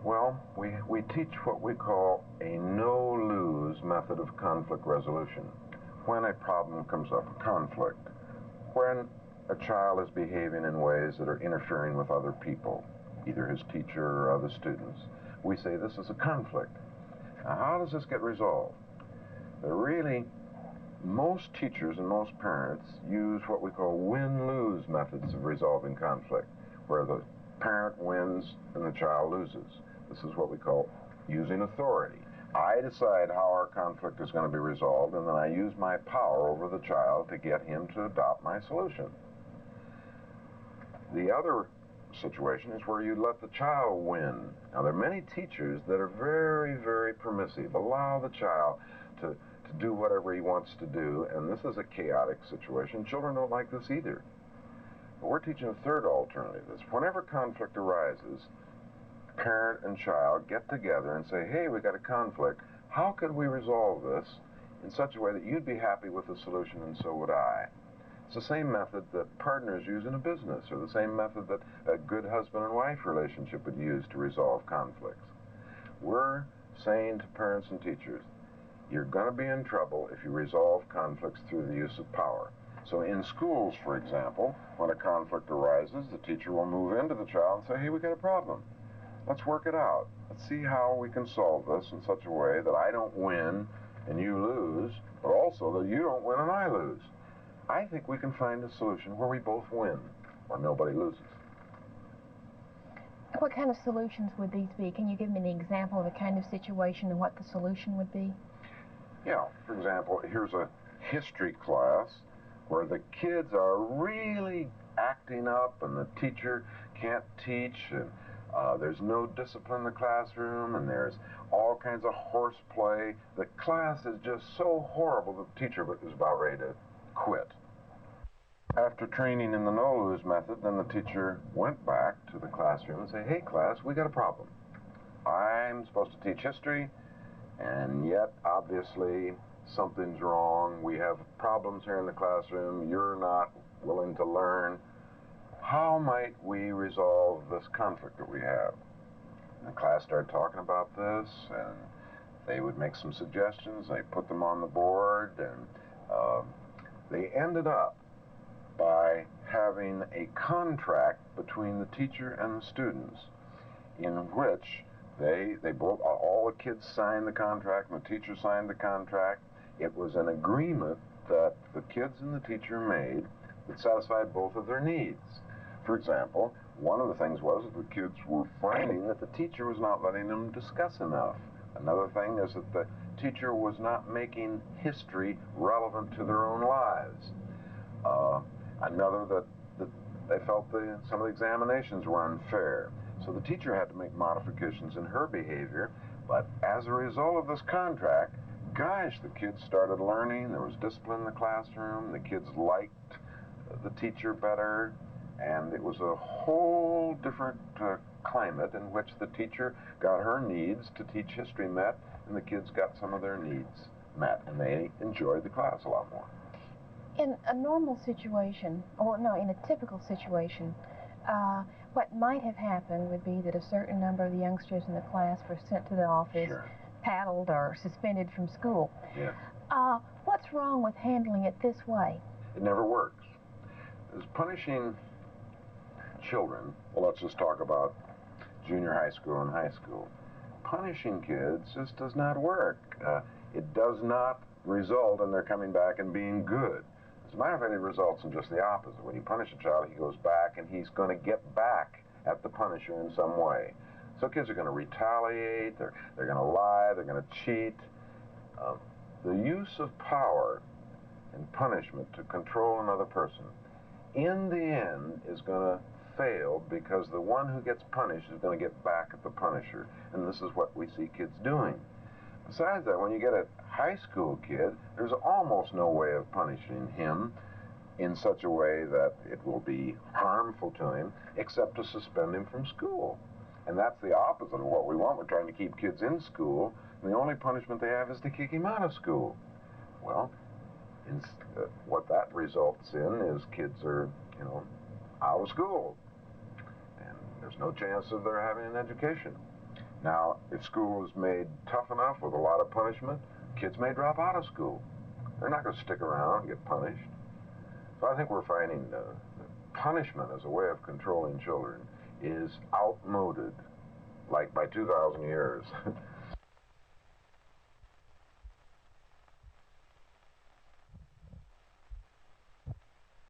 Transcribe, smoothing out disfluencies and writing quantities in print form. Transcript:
Well, we teach what we call a no-lose method of conflict resolution. When a problem comes up, a conflict, when a child is behaving in ways that are interfering with other people, either his teacher or other students, we say this is a conflict. Now, how does this get resolved? Really, most teachers and most parents use what we call win-lose methods of resolving conflict, where the parent wins and the child loses. This is what we call using authority. I decide how our conflict is going to be resolved, and then I use my power over the child to get him to adopt my solution. The other situation is where you let the child win. Now, there are many teachers that are very, very permissive, allow the child to do whatever he wants to do, and this is a chaotic situation. Children don't like this either. But we're teaching a third alternative. Is whenever conflict arises, parent and child get together and say, hey, we got a conflict. How could we resolve this in such a way that you'd be happy with the solution and so would I? It's the same method that partners use in a business, or the same method that a good husband and wife relationship would use to resolve conflicts. We're saying to parents and teachers, you're going to be in trouble if you resolve conflicts through the use of power. So in schools, for example, when a conflict arises, the teacher will move into the child and say, hey, we got a problem. Let's work it out. Let's see how we can solve this in such a way that I don't win and you lose, but also that you don't win and I lose. I think we can find a solution where we both win, or nobody loses. What kind of solutions would these be? Can you give me an example of a kind of situation and what the solution would be? Yeah, for example, here's a history class where the kids are really acting up and the teacher can't teach, and there's no discipline in the classroom, and there's all kinds of horseplay. The class is just so horrible that the teacher is about ready to quit. After training in the no-lose method, then the teacher went back to the classroom and said, hey class, we got a problem. I'm supposed to teach history, and yet obviously something's wrong. We have problems here in the classroom. You're not willing to learn. How might we resolve this conflict that we have? And the class started talking about this, and they would make some suggestions. They put them on the board, and they ended up by having a contract between the teacher and the students, in which they both, all the kids signed the contract and the teacher signed the contract. It was an agreement that the kids and the teacher made that satisfied both of their needs. For example, one of the things was that the kids were finding that the teacher was not letting them discuss enough. Another thing is that the teacher was not making history relevant to their own lives. Another that they felt some of the examinations were unfair. So the teacher had to make modifications in her behavior, but as a result of this contract, gosh, the kids started learning. There was discipline in the classroom. The kids liked the teacher better, and it was a whole different climate in which the teacher got her needs to teach history met, and the kids got some of their needs met, and they enjoyed the class a lot more. In a normal situation, or no, in a typical situation, what might have happened would be that a certain number of the youngsters in the class were sent to the office, Sure. paddled, or suspended from school. Yeah. What's wrong with handling it this way? It never works. As punishing children, well, let's just talk about junior high school and high school. Punishing kids just does not work. It does not result in their coming back and being good. As a matter of fact, it results in just the opposite. When you punish a child, he goes back and he's going to get back at the punisher in some way. So kids are going to retaliate, they're going to lie, they're going to cheat. The use of power and punishment to control another person, in the end, is going to fail, because the one who gets punished is going to get back at the punisher. And this is what we see kids doing. Besides that, when you get a high school kid, there's almost no way of punishing him in such a way that it will be harmful to him, except to suspend him from school. And that's the opposite of what we want. We're trying to keep kids in school, and the only punishment they have is to kick him out of school. Well, what that results in is kids are, out of school, and there's no chance of their having an education. Now, if school is made tough enough with a lot of punishment, kids may drop out of school. They're not going to stick around and get punished. So I think we're finding punishment as a way of controlling children is outmoded, like by 2,000 years.